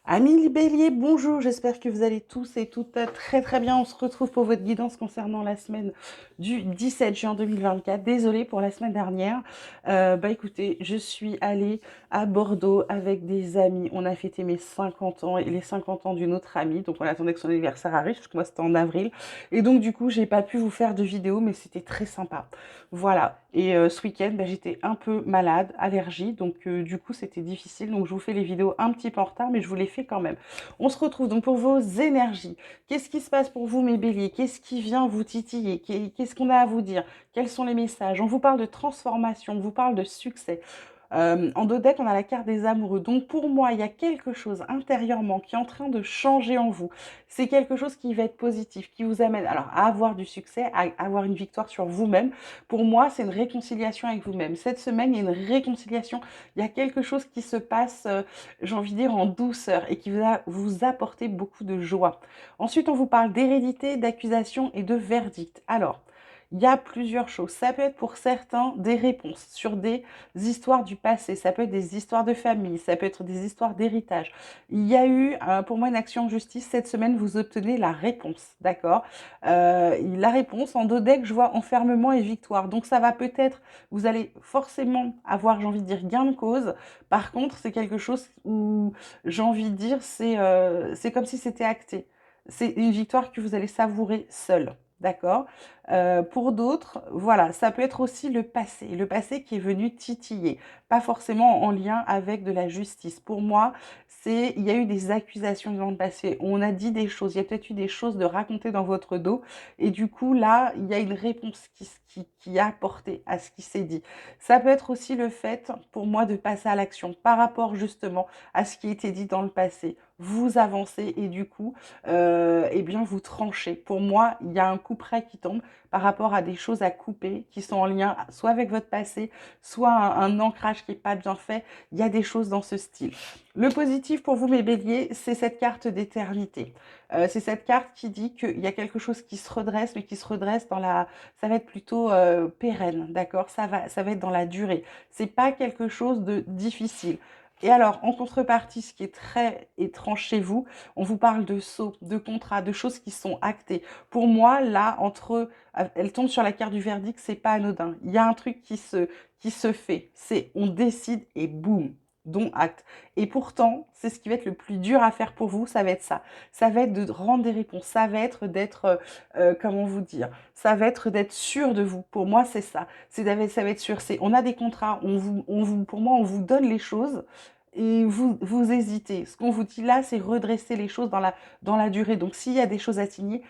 Amis les béliers, bonjour, j'espère que vous allez tous et toutes très très bien. On se retrouve pour votre guidance concernant la semaine du 17 juin 2024. Désolée pour la semaine dernière. Écoutez, je suis allée à Bordeaux avec des amis. On a fêté mes 50 ans et les 50 ans d'une autre amie. Donc on attendait que son anniversaire arrive, parce que moi c'était en avril. Et donc du coup, j'ai pas pu vous faire de vidéo, mais c'était très sympa. Voilà. Et ce week-end, j'étais un peu malade, allergie, donc du coup c'était difficile. Donc je vous fais les vidéos un petit peu en retard, mais je vous les fais quand même. On se retrouve donc pour vos énergies. Qu'est-ce qui se passe pour vous, mes béliers? Qu'est-ce qui vient vous titiller? Qu'est-ce qu'on a à vous dire? Quels sont les messages? On vous parle de transformation, on vous parle de succès. En dos deck, on a la carte des amoureux. Donc pour moi, il y a quelque chose intérieurement qui est en train de changer en vous. C'est quelque chose qui va être positif, qui vous amène alors à avoir du succès, à avoir une victoire sur vous-même. Pour moi, c'est une réconciliation avec vous-même. Cette semaine, il y a une réconciliation. Il y a quelque chose qui se passe, j'ai envie de dire, en douceur et qui va vous apporter beaucoup de joie. Ensuite, on vous parle d'hérédité, d'accusation et de verdict. Alors, il y a plusieurs choses. Ça peut être pour certains des réponses sur des histoires du passé, ça peut être des histoires de famille, ça peut être des histoires d'héritage. Il y a eu pour moi une action en justice cette semaine, vous obtenez la réponse, d'accord. La réponse en deux decks, je vois enfermement et victoire. Donc ça va peut-être, vous allez forcément avoir, j'ai envie de dire, gain de cause. Par contre, c'est quelque chose où j'ai envie de dire, c'est comme si c'était acté. C'est une victoire que vous allez savourer seul. D'accord. Pour d'autres, voilà, ça peut être aussi le passé qui est venu titiller, pas forcément en lien avec de la justice. Pour moi, il y a eu des accusations dans le passé, on a dit des choses, il y a peut-être eu des choses de raconter dans votre dos, et du coup, là, il y a une réponse qui a apporté à ce qui s'est dit. Ça peut être aussi le fait, pour moi, de passer à l'action par rapport justement à ce qui a été dit dans le passé. Vous avancez et du coup, eh bien, vous tranchez. Pour moi, il y a un coup près qui tombe par rapport à des choses à couper qui sont en lien soit avec votre passé, soit un ancrage qui n'est pas bien fait. Il y a des choses dans ce style. Le positif pour vous, mes béliers, c'est cette carte d'éternité. C'est cette carte qui dit qu'il y a quelque chose qui se redresse, mais qui se redresse dans la... Ça va être plutôt pérenne, d'accord. Ça va être dans la durée. C'est pas quelque chose de difficile. Et alors, en contrepartie, ce qui est très étrange chez vous, on vous parle de sceaux, de contrats, de choses qui sont actées. Pour moi, là, elle tombe sur la carte du verdict, c'est pas anodin. Il y a un truc qui se fait. C'est on décide et boum, dont acte. Et pourtant, c'est ce qui va être le plus dur à faire pour vous, ça va être ça. Ça va être de rendre des réponses, ça va être d'être, comment vous dire, ça va être d'être sûr de vous. Pour moi, c'est ça. Ça va être sûr. On a des contrats, pour moi, on vous donne les choses et vous hésitez. Ce qu'on vous dit là, c'est redresser les choses dans la durée. Donc, s'il y a des choses à signer,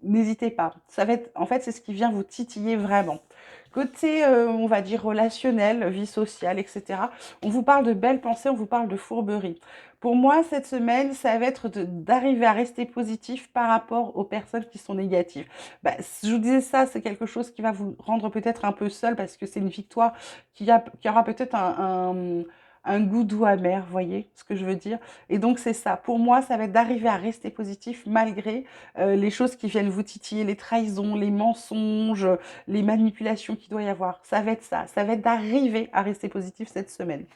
n'hésitez pas. Ça va être, en fait, c'est ce qui vient vous titiller vraiment. Côté, on va dire relationnel, vie sociale, etc. On vous parle de belles pensées, on vous parle de fourberie. Pour moi, cette semaine, ça va être d'arriver à rester positif par rapport aux personnes qui sont négatives. Je vous disais ça, c'est quelque chose qui va vous rendre peut-être un peu seul parce que c'est une victoire qui aura peut-être un goût doux amer, vous voyez ce que je veux dire? Et donc c'est ça. Pour moi, ça va être d'arriver à rester positif malgré les choses qui viennent vous titiller, les trahisons, les mensonges, les manipulations qu'il doit y avoir. Ça va être ça. Ça va être d'arriver à rester positif cette semaine.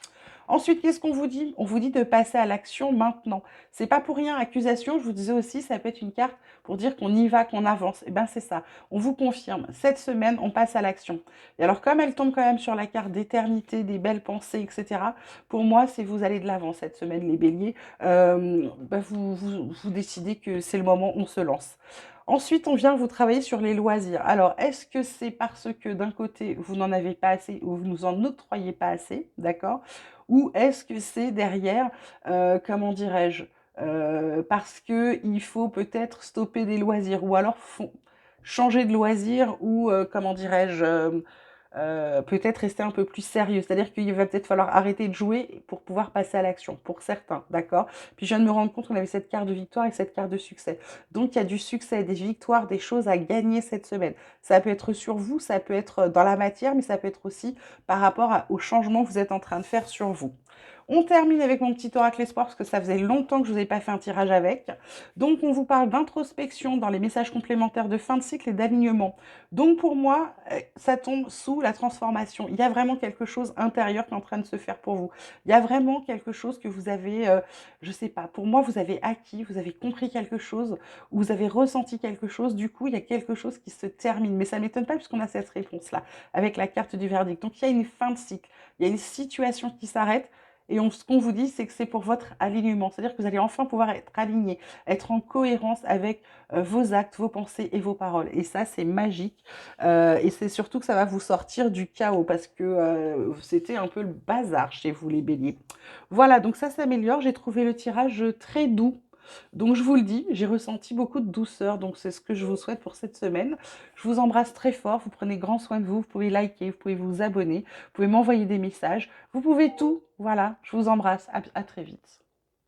Ensuite, qu'est-ce qu'on vous dit? On vous dit de passer à l'action maintenant. C'est pas pour rien, accusation, je vous disais aussi, ça peut être une carte pour dire qu'on y va, qu'on avance. Et bien c'est ça, on vous confirme. Cette semaine, on passe à l'action. Et alors comme elle tombe quand même sur la carte d'éternité, des belles pensées, etc., pour moi, c'est vous allez de l'avant cette semaine, les béliers. Vous décidez que c'est le moment, on se lance. Ensuite, on vient vous travailler sur les loisirs. Alors, est-ce que c'est parce que d'un côté, vous n'en avez pas assez ou vous nous en octroyez pas assez, d'accord? Ou est-ce que c'est derrière, comment dirais-je, parce que il faut peut-être stopper des loisirs ou alors changer de loisir ou, comment dirais-je, peut-être rester un peu plus sérieux. C'est-à-dire qu'il va peut-être falloir arrêter de jouer pour pouvoir passer à l'action, pour certains, d'accord? Puis je viens de me rendre compte qu'on avait cette carte de victoire et cette carte de succès. Donc il y a du succès, des victoires, des choses à gagner cette semaine. Ça peut être sur vous, ça peut être dans la matière, mais ça peut être aussi par rapport au changement que vous êtes en train de faire sur vous. On termine avec mon petit oracle espoir parce que ça faisait longtemps que je vous ai pas fait un tirage avec. Donc, on vous parle d'introspection dans les messages complémentaires de fin de cycle et d'alignement. Donc, pour moi, ça tombe sous la transformation. Il y a vraiment quelque chose intérieur qui est en train de se faire pour vous. Il y a vraiment quelque chose que vous avez, je sais pas, pour moi, vous avez acquis, vous avez compris quelque chose, ou vous avez ressenti quelque chose. Du coup, il y a quelque chose qui se termine. Mais ça ne m'étonne pas puisqu'on a cette réponse-là avec la carte du verdict. Donc, il y a une fin de cycle. Il y a une situation qui s'arrête. Et ce qu'on vous dit, c'est que c'est pour votre alignement. C'est-à-dire que vous allez enfin pouvoir être aligné, être en cohérence avec vos actes, vos pensées et vos paroles. Et ça, c'est magique. Et c'est surtout que ça va vous sortir du chaos parce que c'était un peu le bazar chez vous, les béliers. Voilà, donc ça s'améliore. J'ai trouvé le tirage très doux. Donc je vous le dis, j'ai ressenti beaucoup de douceur, donc c'est ce que je vous souhaite pour cette semaine. Je vous embrasse très fort, vous prenez grand soin de vous, vous pouvez liker, vous pouvez vous abonner, vous pouvez m'envoyer des messages, vous pouvez tout, voilà, je vous embrasse, à très vite.